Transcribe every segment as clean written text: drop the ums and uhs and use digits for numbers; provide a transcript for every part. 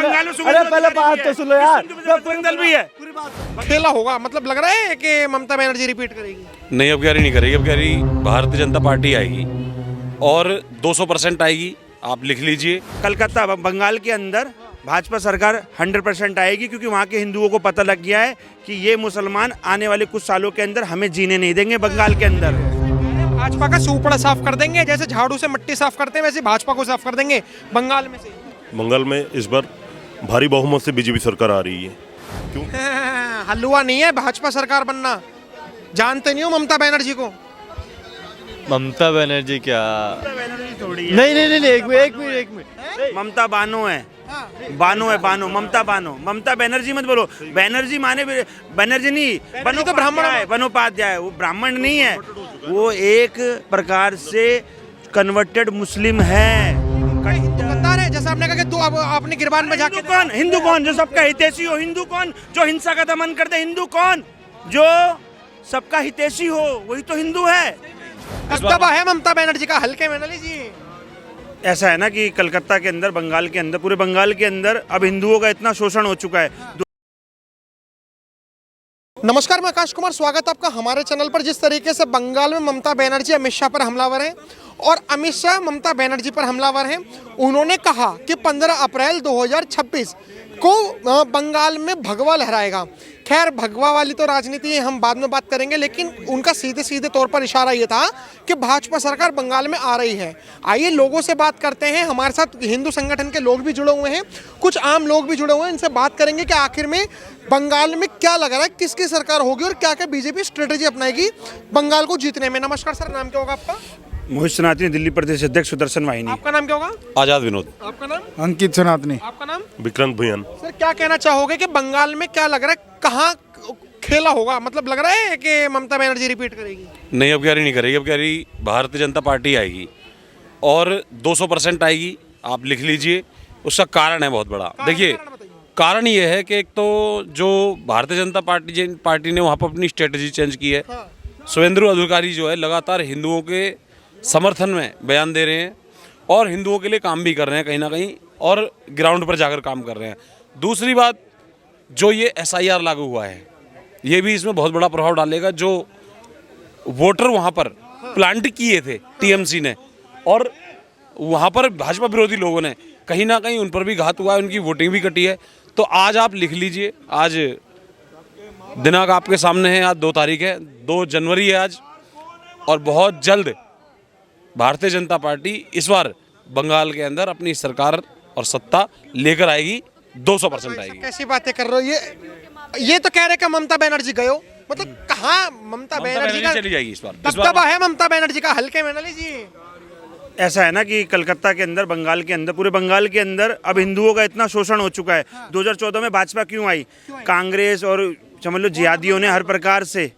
बंगाल में अरे पहले बात तो सुनो यार, दल भी है। खेला होगा, मतलब लग रहा है कि ममता बनर्जी रिपीट करेगी। नहीं, अब नहीं करेगी। अब भारतीय जनता पार्टी आएगी और 200% आएगी, आप लिख लीजिए। कलकत्ता बंगाल के अंदर भाजपा सरकार 100% आएगी, क्योंकि वहाँ के हिंदुओं को पता लग गया है कि ये मुसलमान आने वाले कुछ सालों के अंदर हमें जीने नहीं देंगे बंगाल के अंदर। भाजपा का सूपड़ा साफ कर देंगे, जैसे झाड़ू से मिट्टी साफ करते हैं वैसे भाजपा को साफ कर देंगे बंगाल में से। बंगाल में इस बार भारी बहुमत से बीजेपी सरकार आ रही है। क्यों? हलवा नहीं है भाजपा सरकार बनना। जानते नहीं हो ममता बनर्जी को? ममता बनर्जी क्या? थोड़ी है। नहीं, एक मिनट। ममता बानो है, बानो, ममता बानो। ममता बनर्जी मत बोलो, बनर्जी माने बनर्जी नहीं, बनो तो ब्राह्मण है, बनोपाध्याय। वो ब्राह्मण नहीं है, वो एक प्रकार से कन्वर्टेड मुस्लिम है। गद्दार है, जैसा आपने कहा कि तू अब अपने गिरबान में जाके हिंदू कौन जो सबका हितैषी हो? हिंदू कौन जो हिंसा का दमन कर दे? हिंदू कौन जो सबका हितैषी हो? वही तो हिंदू है। दबदबा है ममता बनर्जी का, हल्के में न लीजिए। ऐसा है ना कि कलकत्ता के अंदर, बंगाल के अंदर, पूरे बंगाल के अंदर अब हिंदुओं का इतना शोषण हो चुका है। नमस्कार, मैं आकाश कुमार, स्वागत है आपका हमारे चैनल पर। जिस तरीके से बंगाल में ममता बनर्जी अमित शाह पर हमलावर हैं और अमित शाह ममता बनर्जी पर हमलावर हैं, उन्होंने कहा कि 15 अप्रैल 2026 को बंगाल में भगवा लहराएगा। खैर, भगवा वाली तो राजनीति हम बाद में बात करेंगे, लेकिन उनका सीधे सीधे तौर पर इशारा ये था कि भाजपा सरकार बंगाल में आ रही है। आइए लोगों से बात करते हैं। हमारे साथ हिंदू संगठन के लोग भी जुड़े हुए हैं, कुछ आम लोग भी जुड़े हुए हैं। इनसे बात करेंगे कि आखिर में बंगाल में क्या लग रहा है, किसकी सरकार होगी और क्या क्या बीजेपी स्ट्रेटेजी अपनाएगी बंगाल को जीतने में। नमस्कार सर, नाम क्या होगा आपका? मोहित सनातनी, दिल्ली प्रदेश अध्यक्ष सुदर्शन वाहिनी। आपका नाम क्या होगा? आजाद विनोद। आपका नाम? अंकित सनातनी। आपका नाम? विक्रांत भुयन। सर, क्या कहना चाहोगे कि बंगाल में क्या लग रहा है, कहाँ खेला होगा? मतलब लग रहा है कि ममता बनर्जी रिपीट करेगी? नहीं, अब नहीं करेगी। अब भारतीय जनता पार्टी आएगी और 200% आएगी, आप लिख लीजिए। उसका कारण है बहुत बड़ा। देखिए, कारण ये है कि एक तो जो भारतीय जनता पार्टी ने वहाँ पर अपनी स्ट्रेटजी चेंज की है। शुभेंदु अधिकारी जो है लगातार हिंदुओं के समर्थन में बयान दे रहे हैं और हिंदुओं के लिए काम भी कर रहे हैं कहीं ना कहीं, और ग्राउंड पर जाकर काम कर रहे हैं। दूसरी बात, जो ये SIR लागू हुआ है, ये भी इसमें बहुत बड़ा प्रभाव डालेगा। जो वोटर वहाँ पर प्लांट किए थे TMC ने और वहाँ पर भाजपा विरोधी लोगों ने, कहीं ना कहीं उन पर भी घात हुआ है, उनकी वोटिंग भी कटी है। तो आज आप लिख लीजिए, आज दिनांक आपके सामने है, आज 2 तारीख है, 2 जनवरी है आज, और बहुत जल्द भारतीय जनता पार्टी इस बार बंगाल के अंदर अपनी सरकार और सत्ता लेकर आएगी, 200% आएगी। कैसी बातें कर रहे हो? ये तो कह रहे कि ममता बनर्जी गए हो, मतलब कहाँ ममता बनर्जी का चली जाएगी इस बार। दबदबा है ममता बनर्जी का, हल्के में न लीजिए। ऐसा है ना कि कलकत्ता के अंदर, बंगाल के अंदर, पूरे बंगाल के अंदर अब हिंदुओं का इतना शोषण हो चुका है। 2014 में भाजपा क्यों आई? कांग्रेस और समझ लो जिहादियों ने हर प्रकार से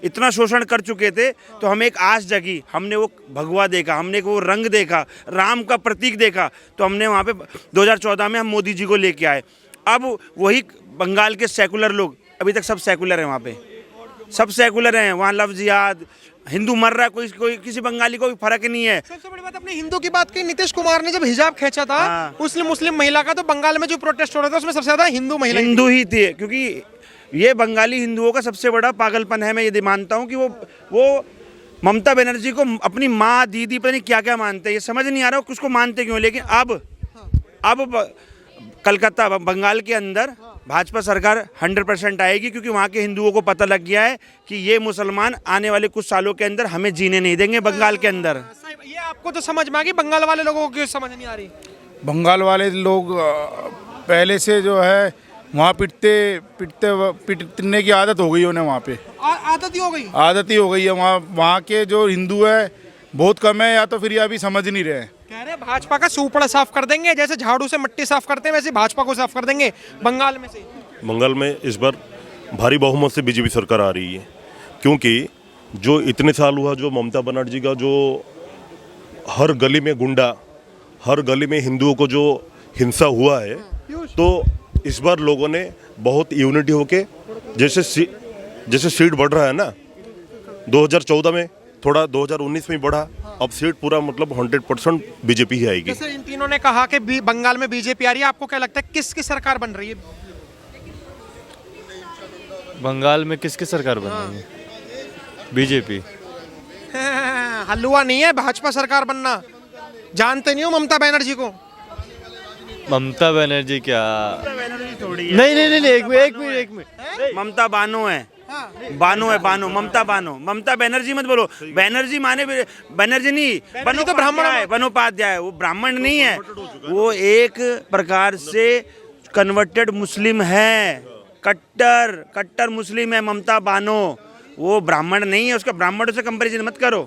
इतना शोषण कर चुके थे, तो हमें एक आस जगी। हमने वो भगवा देखा, हमने वो रंग देखा, राम का प्रतीक देखा, तो हमने वहाँ पे 2014 में हम मोदी जी को लेके आए। अब वही बंगाल के सेकुलर लोग, अभी तक सब सेकुलर हैं वहाँ पे, सब सेकुलर हैं वहाँ। लव जिहाद, हिंदू मर रहा है, कोई किसी बंगाली को फर्क नहीं है। सबसे बड़ी बात, अपने हिंदू की बात की, नीतीश कुमार ने जब हिजाब खींचा था मुस्लिम महिला का, तो बंगाल में जो प्रोटेस्ट हो रहा था उसमें सबसे ज्यादा हिंदू ही थी। क्योंकि ये बंगाली हिंदुओं का सबसे बड़ा पागलपन है। मैं ये मानता हूँ कि वो ममता बनर्जी को अपनी माँ, दीदी, पता नहीं क्या क्या मानते हैं, ये समझ नहीं आ रहा उसको मानते क्यों। लेकिन अब कलकत्ता बंगाल के अंदर भाजपा सरकार 100% आएगी, क्योंकि वहाँ के हिंदुओं को पता लग गया है कि ये मुसलमान आने वाले कुछ सालों के अंदर हमें जीने नहीं देंगे बंगाल के अंदर। ये आपको तो समझ में आ गई, बंगाल वाले लोगों को समझ नहीं आ रही? बंगाल वाले लोग पहले से जो है वहाँ पिटने की आदत हो गई उन्हें। वहाँ पे आदत ही हो गई है। वहाँ के जो हिंदू है बहुत कम है, या तो फिर ये अभी समझ नहीं रहे हैं। कह रहे भाजपा का सूपड़ा साफ कर देंगे, जैसे झाड़ू से मिट्टी साफ करते हैं वैसे भाजपा को साफ कर देंगे बंगाल में से। बंगाल में इस बार भारी बहुमत से बीजेपी सरकार आ रही है, क्योंकि जो इतने साल हुआ, जो ममता बनर्जी का जो हर गली में गुंडा, हर गली में हिंदुओं को जो हिंसा हुआ है, तो इस बार लोगों ने बहुत यूनिटी होके, जैसे सीट बढ़ रहा है ना, 2014 में थोड़ा 2019 में बढ़ा, अब सीट पूरा मतलब 100% बीजेपी ही आएगी। जैसे इन तीनों ने कहा कि बंगाल में बीजेपी आ रही है, आपको क्या लगता है किसकी सरकार बन रही है? बंगाल में किसकी सरकार बन रही है? बीजेपी। हलवा नहीं है भाजपा सरकार बनना। जानते नहीं हो ममता बनर्जी को? ममता बनर्जी क्या? थोड़ी है। नहीं नहीं नहीं नहीं, एक मिनट। ममता बानो है, बानो है, बानो, ममता बानो। ममता बनर्जी मत बोलो, बनर्जी माने बनर्जी नहीं, बनो तो ब्राह्मण है, बनोपाध्याय, वो ब्राह्मण नहीं है, वो एक प्रकार से कन्वर्टेड मुस्लिम है, कट्टर मुस्लिम है ममता बानो। वो ब्राह्मण नहीं है, उसका ब्राह्मणों से कंपैरिजन मत करो।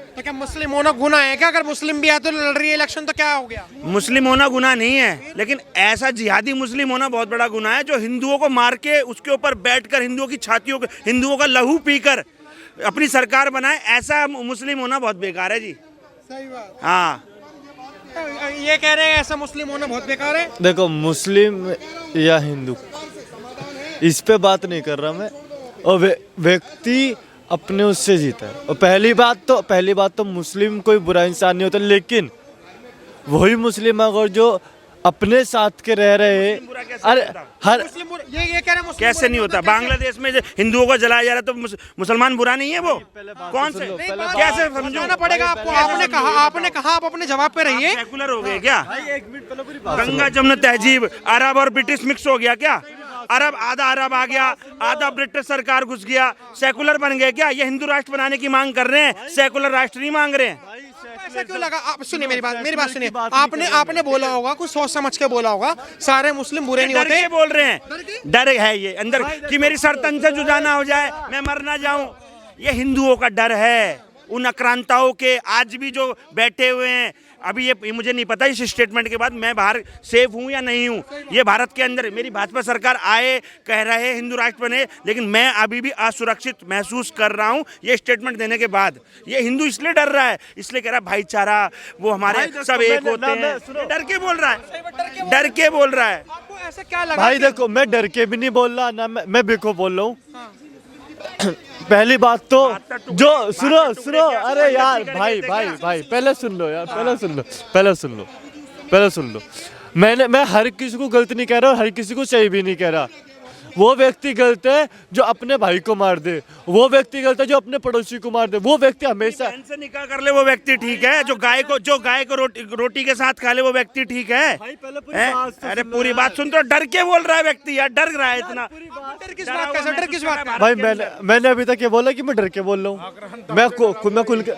तो क्या मुस्लिम होना गुनाह है क्या? अगर मुस्लिम भी है तो लड़ रही है इलेक्शन तो क्या हो गया? मुस्लिम होना गुनाह नहीं है, लेकिन ऐसा जिहादी मुस्लिम होना बहुत बड़ा गुनाह है, जो हिंदुओं को मार के उसके ऊपर बैठकर हिंदुओं की छातियों, हिंदुओं का लहू पीकर अपनी सरकार बनाए, ऐसा मुस्लिम होना बहुत बेकार है जी। सही बात। हाँ, ये कह रहे हैं ऐसा मुस्लिम होना बहुत बेकार है। देखो, मुस्लिम या हिंदू इस पे बात नहीं कर रहा मैं, और व्यक्ति अपने उससे जीता है। और पहली बात तो मुस्लिम कोई बुरा इंसान नहीं होता, लेकिन वही मुस्लिम अगर जो अपने साथ के रह रहे हैं, अरे हर मुस्लिम ये कह रहे हैं मुस्लिम कैसे नहीं होता? बांग्लादेश में जो हिंदुओं को जलाया जा रहा है तो मुसलमान बुरा नहीं है? वो कौन से, कैसे समझो? पड़ेगा आपको। आपने कहा आप अपने जवाब पे रहिए। सेकुलर हो गए क्या? गंगा जमुना तहजीब अरब और ब्रिटिश मिक्स हो गया क्या? आधा अरब आ गया, आधा ब्रिटिश सरकार घुस गया, सेकुलर बन गए क्या? ये हिंदू राष्ट्र बनाने की मांग कर रहे हैं, सेकुलर राष्ट्र नहीं मांग रहे हैं। ऐसा क्यों लगा? आप सुनिए मेरी बात सुनिए। आपने बोला होगा, कुछ सोच समझ के बोला होगा, सारे मुस्लिम बुरे नहीं होते। डर के बोल रहे हैं, डर है ये अंदर कि मेरी सर तन से जुदा हो जाए, मैं मर ना जाऊं। ये हिंदुओं का डर है, उन आक्रांताओं के। आज भी जो बैठे हुए हैं, अभी ये मुझे नहीं पता इस स्टेटमेंट के बाद मैं बाहर सेफ हूं या नहीं हूं। ये भारत के अंदर मेरी भाजपा सरकार आए, कह रहे हिंदू राष्ट्र बने, लेकिन मैं अभी भी असुरक्षित महसूस कर रहा हूं ये स्टेटमेंट देने के बाद। ये हिंदू इसलिए डर रहा है, इसलिए कह रहा है भाईचारा, वो हमारे सब एक होते हैं। डर के बोल रहा है, डर के बोल रहा है। आपको ऐसा क्या लगा? भाई देखो, मैं डर के भी नहीं बोल रहा ना, मैं बिको बोल रहा हूँ। पहली बात तो जो सुनो, अरे यार भाई पहले सुन लो यार, पहले सुन लो। मैं हर किसी को गलत नहीं कह रहा और हर किसी को सही भी नहीं कह रहा। वो व्यक्ति गलत है जो अपने भाई को मार दे, वो व्यक्ति गलत है जो अपने पड़ोसी को मार दे, वो व्यक्ति हमेशा बहन से निकाह कर ले वो व्यक्ति ठीक है, जो गाय को रोटी के साथ खा ले वो व्यक्ति ठीक है। अरे पूरी बात सुन, तो डर के बोल रहा है व्यक्ति यार, डर रहा है इतना। डर किस बात का? भाई मैंने अभी तक ये बोला कि मैं डर के बोल रहा हूँ। मैं खुल के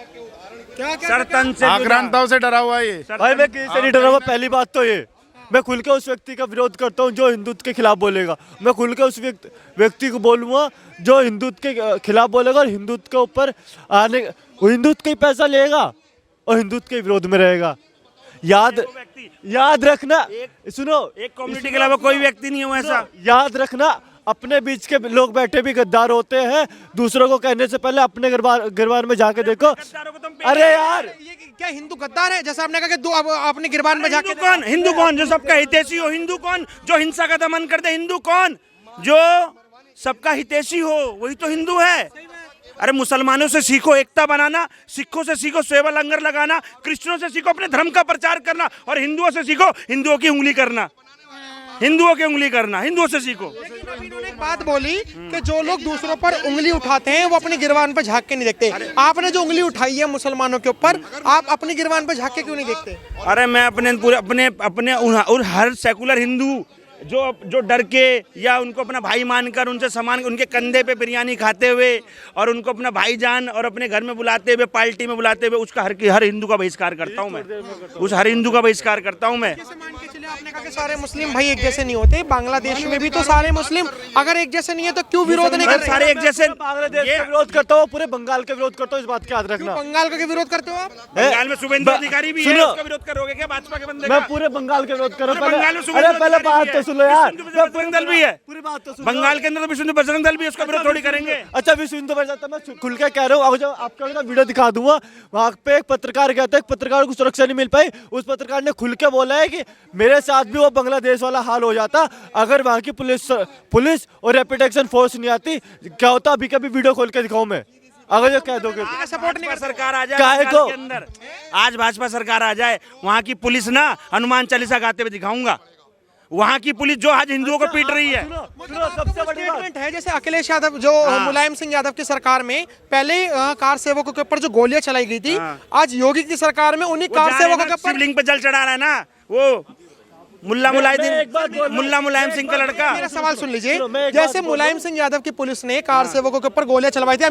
सर तन से आक्रांताओं से डरा हुआ है ये। भाई मैं किसी से नहीं डरा हुआ। पहली बात तो ये, मैं खुल के उस व्यक्ति का विरोध करता हूँ जो हिंदुत्व के खिलाफ बोलेगा। मैं खुल के उस व्यक्ति को बोलूँगा जो हिंदुत्व के खिलाफ बोलेगा और हिंदुत्व के ऊपर हिंदुत्व का ही पैसा लेगा और हिंदुत्व के विरोध में रहेगा। याद रखना, सुनो, एक कम्युनिटी के अलावा कोई व्यक्ति नहीं है ऐसा। याद रखना, अपने बीच के लोग बैठे भी गद्दार होते हैं। दूसरों को कहने से पहले अपने गिरबान में जाके देखो। अरे यार, ये क्या हिंदू गद्दार है? जैसा आपने कहा कि अपने गिरबान में जाके हिंदू कौन जो सबका हितैषी हो? हिंदू कौन जो हिंसा का दमन कर दे? हिंदू कौन जो सबका हितैषी हो? वही तो हिंदू है। अरे मुसलमानों से सीखो एकता बनाना, सिखों से सीखो सेवा लंगर लगाना, क्रिश्चियनों से सीखो अपने धर्म का प्रचार करना, और हिंदुओं से सीखो हिंदुओं की उंगली करना, हिंदुओं से सीखो। इन्होंने एक बात बोली कि जो लोग दूसरों पर उंगली उठाते हैं वो अपनी गिरबान पर झांक के नहीं देखते। आपने जो उंगली उठाई है मुसलमानों के ऊपर, आप अपनी गिरबान पर झांक के क्यों नहीं देखते? अरे मैं अपने और हर सेकुलर हिंदू जो डर के या उनको अपना भाई मानकर उनसे समान, उनके कंधे पे बिरयानी खाते हुए और उनको अपना भाईजान और अपने घर में बुलाते हुए, पार्टी में बुलाते हुए, उसका हर हिंदू का बहिष्कार करता हूँ मैं। उस हर हिंदू का बहिष्कार करता हूँ मैं। आपने कहा कि सारे मुस्लिम भाई एक जैसे नहीं होते, बांग्लादेश में भी तो सारे मुस्लिम अगर एक जैसे नहीं है तो क्यों विरोध नहीं करते? सारे एक जैसे। बांग्लादेश का विरोध करता हूँ, पूरे बंगाल का विरोध करता हूँ, इस बात का याद रखना। बंगाल का विरोध करते हो आप? बंगाल में शुभेंदु अधिकारी भी है, उसका विरोध करोगे क्या भाजपा के बंदे का? मैं पूरे बंगाल का विरोध कर रहा हूँ। पहले बात तो सुनो यार, बजरंग दल भी है, पूरी बात तो सुनो। बंगाल के अंदर तो विश्व हिंदू बजरंग दल भी है, उसका विरोध थोड़ी करेंगे। अच्छा, विश्व हिंदू परिषद, मैं खुल के कह रहा हूँ, जब आपका वीडियो दिखा दूंगा, वहाँ पे एक पत्रकार गया था, एक पत्रकार को सुरक्षा नहीं मिल पाई। उस पत्रकार ने खुल के बोला है कि मेरे साथ भी वो बांग्लादेश वाला हाल हो जाता अगर वहाँ की पुलिस और रैपिड एक्शन फोर्स नहीं आती। क्या होता अभी कभी वीडियो खोल के दिखाऊं मैं? अगर ये कह दोगे तो सपोर्ट नहीं भाजपा करते सरकार आ जाए काहे बंगाल को? के अंदर, आज भाजपा सरकार आ जाए, वहाँ की पुलिस ना हनुमान चालीसा गाते हुए दिखाऊंगा। वहाँ की पुलिस जो आज हिंदुओं को पीट रही है, सुनो सबसे बड़ी बात स्टेटमेंट है जैसे अखिलेश यादव जो मुलायम सिंह यादव की सरकार में पहले कार सेवकों के ऊपर जो गोलियां चलाई गई थी, आज योगी की सरकार में उन्हीं वो कार जा रहे हैं सेवकों ना, के ऊपर शिवलिंग पे जल चढ़ा रहा है ना वो मुल्ला मुलायम सिंह का लड़का। मेरा सवाल सुन लीजिए, मैं एक बात जैसे मुलायम सिंह यादव की पुलिस ने कार सेवकों के ऊपर गोलियां चलवाई थी,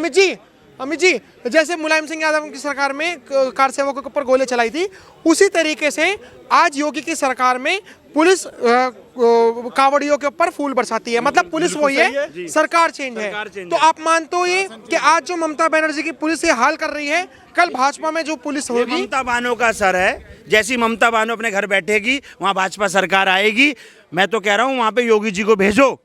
अमित जी जैसे मुलायम सिंह यादव की सरकार में कार सेवकों के ऊपर गोलियां चलाई थी, उसी तरीके से आज योगी की सरकार में पुलिस कावड़ियों के ऊपर फूल बरसाती है। मतलब पुलिस वही है, सरकार चेंज सरकार है। चेंज तो है। आप मानते हो ये कि आज जो ममता बनर्जी की पुलिस ये हाल कर रही है, कल भाजपा में जो पुलिस ये होगी, ममता बानो का असर है। जैसी ममता बानो अपने घर बैठेगी वहां भाजपा सरकार आएगी। मैं तो कह रहा हूं वहां पे योगी जी को भेजो,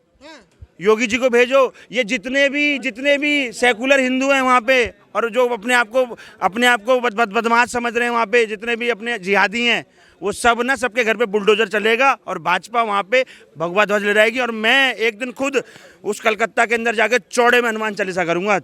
योगी जी को भेजो। ये जितने भी सेकुलर हिंदू हैं वहाँ पे, और जो अपने आप को बदमाश समझ रहे हैं वहाँ पे, जितने भी अपने जिहादी हैं, वो सब ना सबके घर पे बुलडोजर चलेगा और भाजपा वहाँ पे भगवा ध्वज लहराएगी। और मैं एक दिन खुद उस कलकत्ता के अंदर जाके चौड़े में हनुमान चालीसा करूँगा।